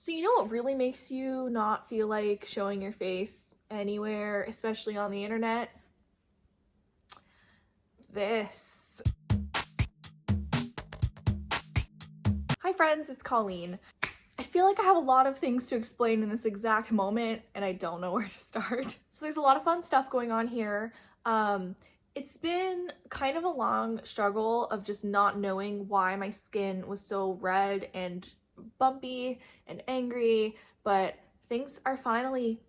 So you know what really makes you not feel like showing your face anywhere, especially on the internet? This. Hi friends, it's Colleen. I feel like I have a lot of things to explain in this exact moment and I don't know where to start. So there's a lot of fun stuff going on here. It's been kind of a long struggle of just not knowing why my skin was so red and bumpy and angry, but things are finally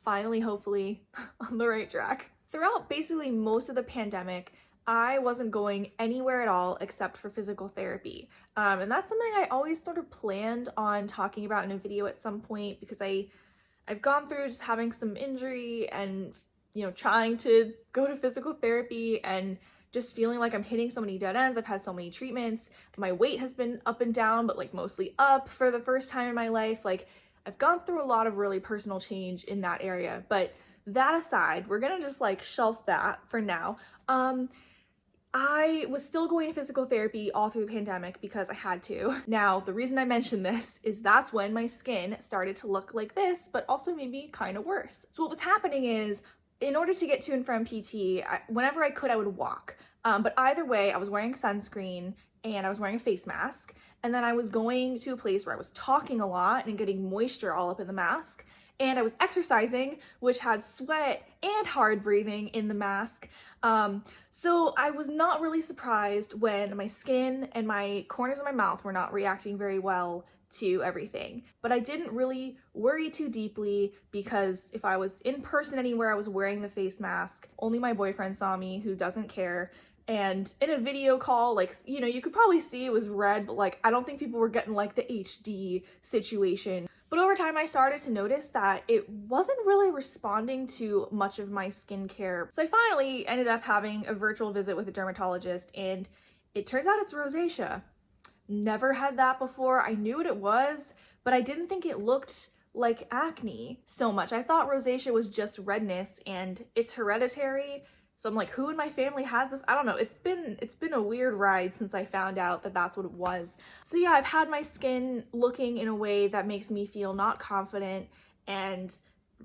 hopefully on the right track. Throughout basically most of the pandemic, I wasn't going anywhere at all except for physical therapy. And that's something I always sort of planned on talking about in a video at some point because I've gone through just having some injury and, you know, trying to go to physical therapy and just feeling like I'm hitting so many dead ends. I've had so many treatments. My weight has been up and down, but like mostly up for the first time in my life. Like I've gone through a lot of really personal change in that area. But that aside, we're gonna just like shelf that for now. I was still going to physical therapy all through the pandemic because I had to. Now, the reason I mention this is that's when my skin started to look like this, but also maybe kind of worse. So what was happening is, in order to get to and from PT, whenever I could, I would walk. But either way, I was wearing sunscreen and I was wearing a face mask. And then I was going to a place where I was talking a lot and getting moisture all up in the mask. And I was exercising, which had sweat and hard breathing in the mask. So I was not really surprised when my skin and my corners of my mouth were not reacting very well to everything. But I didn't really worry too deeply because if I was in person anywhere, I was wearing the face mask. Only my boyfriend saw me, who doesn't care. And in a video call, like, you know, you could probably see it was red, but like, I don't think people were getting like the HD situation. But over time, I started to notice that it wasn't really responding to much of my skincare. So I finally ended up having a virtual visit with a dermatologist, and it turns out it's rosacea. Never had that before. I knew what it was, but I didn't think it looked like acne so much. I thought rosacea was just redness and it's hereditary. So I'm like, who in my family has this? I don't know. It's been a weird ride since I found out that that's what it was. So yeah, I've had my skin looking in a way that makes me feel not confident. And,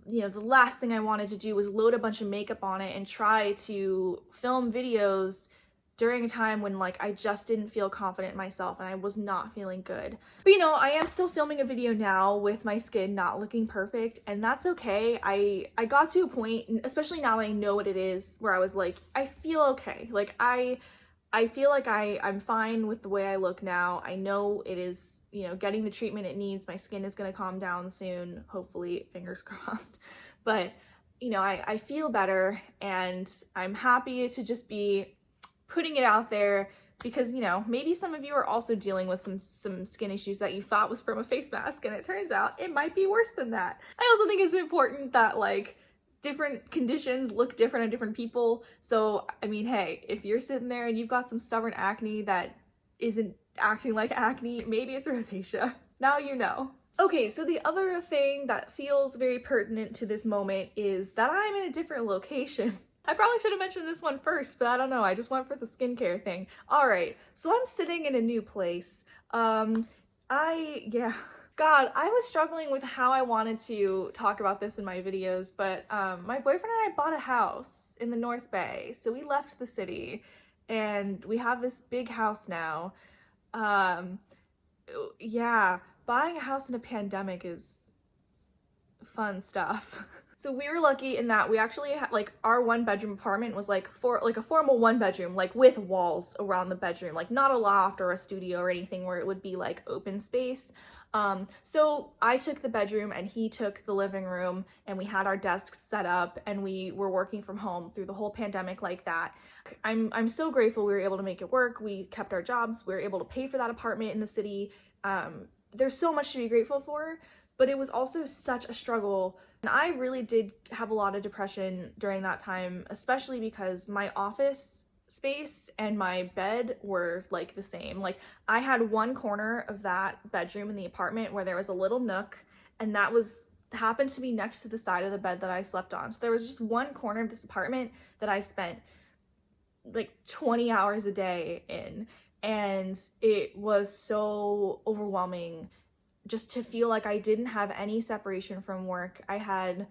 you know, the last thing I wanted to do was load a bunch of makeup on it and try to film videos during a time when like I just didn't feel confident in myself and I was not feeling good. But you know, I am still filming a video now with my skin not looking perfect, and that's okay. I got to a point, especially now that I know what it is, where I was like, I feel okay. Like I feel like I'm fine with the way I look now. I know it is, you know, getting the treatment it needs. My skin is gonna calm down soon, hopefully, fingers crossed. But you know, I feel better and I'm happy to just be putting it out there because, you know, maybe some of you are also dealing with some skin issues that you thought was from a face mask, and it turns out it might be worse than that. I also think it's important that like different conditions look different on different people. So I mean, hey, if you're sitting there and you've got some stubborn acne that isn't acting like acne, maybe it's rosacea. Now you know. Okay, so the other thing that feels very pertinent to this moment is that I'm in a different location. I probably should have mentioned this one first, but I don't know. I just went for the skincare thing. All right, so I'm sitting in a new place. God, I was struggling with how I wanted to talk about this in my videos, but my boyfriend and I bought a house in the North Bay. So we left the city and we have this big house now. Yeah, buying a house in a pandemic is fun stuff. So we were lucky in that we actually had like our 1-bedroom apartment was like a formal 1-bedroom, like with walls around the bedroom, like not a loft or a studio or anything where it would be like open space. So I took the bedroom and he took the living room, and we had our desks set up and we were working from home through the whole pandemic like that. I'm so grateful we were able to make it work. We kept our jobs. We were able to pay for that apartment in the city. There's so much to be grateful for, but it was also such a struggle. And I really did have a lot of depression during that time, especially because my office space and my bed were like the same. Like I had one corner of that bedroom in the apartment where there was a little nook, and that happened to be next to the side of the bed that I slept on. So there was just one corner of this apartment that I spent like 20 hours a day in, and it was so overwhelming just to feel like I didn't have any separation from work. I had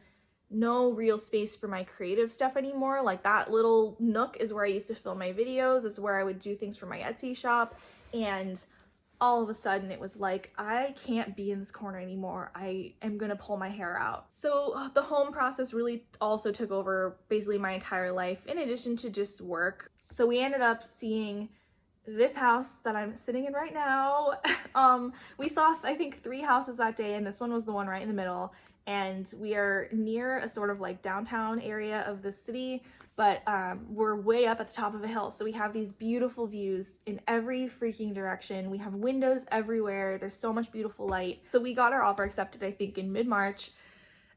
no real space for my creative stuff anymore. Like that little nook is where I used to film my videos. It's where I would do things for my Etsy shop. And all of a sudden it was like, I can't be in this corner anymore. I am gonna pull my hair out. So the home process really also took over basically my entire life in addition to just work. So we ended up seeing this house that I'm sitting in right now. We saw, I think, 3 houses that day, and this one was the one right in the middle. And we are near a sort of like downtown area of the city, but we're way up at the top of a hill. So we have these beautiful views in every freaking direction. We have windows everywhere. There's so much beautiful light. So we got our offer accepted, I think, in mid-March.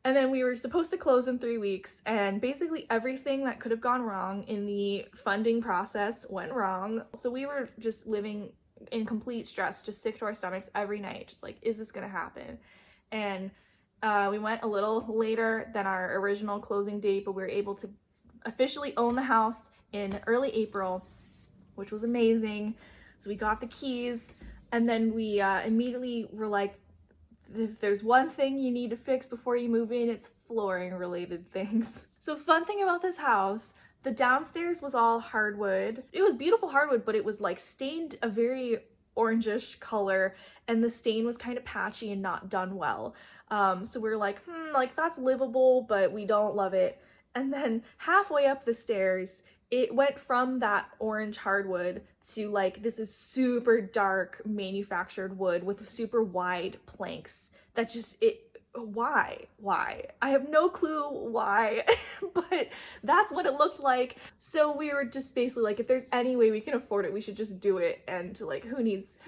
And then we were supposed to close in 3 weeks, and basically everything that could have gone wrong in the funding process went wrong. So we were just living in complete stress, just sick to our stomachs every night, just like, is this gonna happen? And we went a little later than our original closing date, but we were able to officially own the house in early April, which was amazing. So we got the keys, and then we immediately were like, if there's one thing you need to fix before you move in, it's flooring related things. So fun thing about this house, the downstairs was all hardwood. It was beautiful hardwood, but it was like stained a very orangish color, and the stain was kind of patchy and not done well. So we were like, like that's livable, but we don't love it. And then halfway up the stairs, it went from that orange hardwood to like, this is super dark manufactured wood with super wide planks that just, why? I have no clue why, but that's what it looked like. So we were just basically like, if there's any way we can afford it, we should just do it. And like, who needs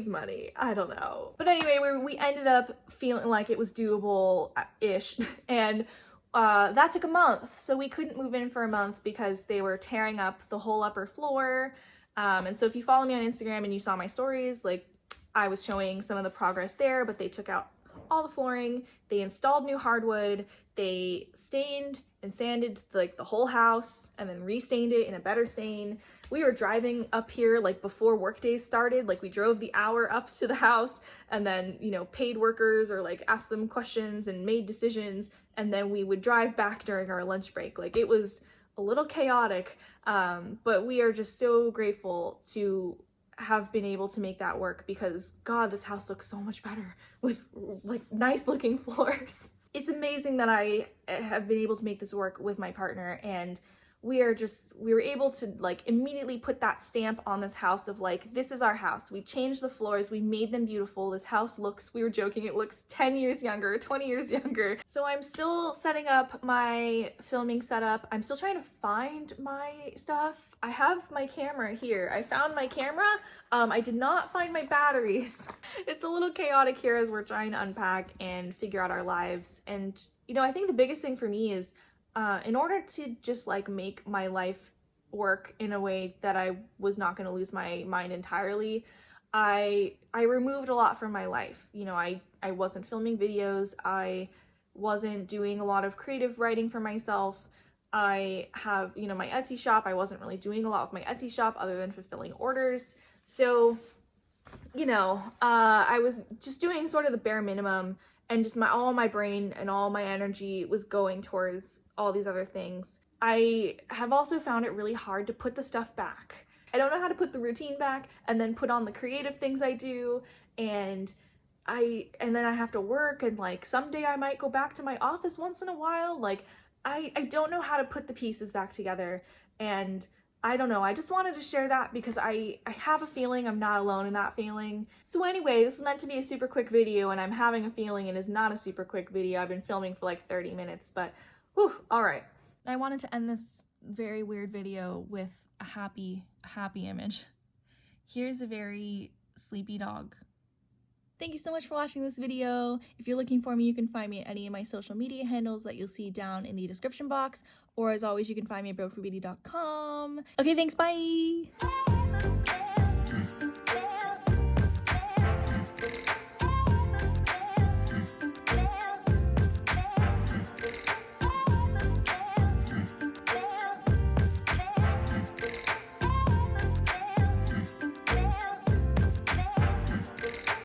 money? I don't know. But anyway, we ended up feeling like it was doable-ish, and that took a month. So we couldn't move in for a month because they were tearing up the whole upper floor. And so if you follow me on Instagram and you saw my stories, like I was showing some of the progress there, but they took out all the flooring, they installed new hardwood, they stained and sanded like the whole house and then restained it in a better stain. We were driving up here like before work days started, like we drove the hour up to the house and then, you know, paid workers or like asked them questions and made decisions, and then we would drive back during our lunch break. Like it was a little chaotic, but we are just so grateful to have been able to make that work, because God, this house looks so much better with like nice looking floors. It's amazing that I have been able to make this work with my partner, and we were able to like immediately put that stamp on this house of like, this is our house. We changed the floors, we made them beautiful. This house looks, we were joking, it looks 10 years younger, 20 years younger. So I'm still setting up my filming setup. I'm still trying to find my stuff. I have my camera here. I found my camera. I did not find my batteries. It's a little chaotic here as we're trying to unpack and figure out our lives. And, you know, I think the biggest thing for me is in order to just like make my life work in a way that I was not going to lose my mind entirely, I removed a lot from my life. You know, I wasn't filming videos. I wasn't doing a lot of creative writing for myself. I have, you know, my Etsy shop. I wasn't really doing a lot with my Etsy shop other than fulfilling orders. So, you know, I was just doing sort of the bare minimum, and just all my brain and all my energy was going towards all these other things. I have also found it really hard to put the stuff back. I don't know how to put the routine back and then put on the creative things I do, and then I have to work, and like someday I might go back to my office once in a while. Like I don't know how to put the pieces back together, and I don't know. I just wanted to share that because I have a feeling I'm not alone in that feeling. So anyway, this was meant to be a super quick video, and I'm having a feeling it is not a super quick video. I've been filming for like 30 minutes, but whew, all right. I wanted to end this very weird video with a happy image. Here's a very sleepy dog. Thank you so much for watching this video. If you're looking for me, you can find me at any of my social media handles that you'll see down in the description box. Or as always, you can find me at brokeforbeauty.com. Okay, thanks, bye!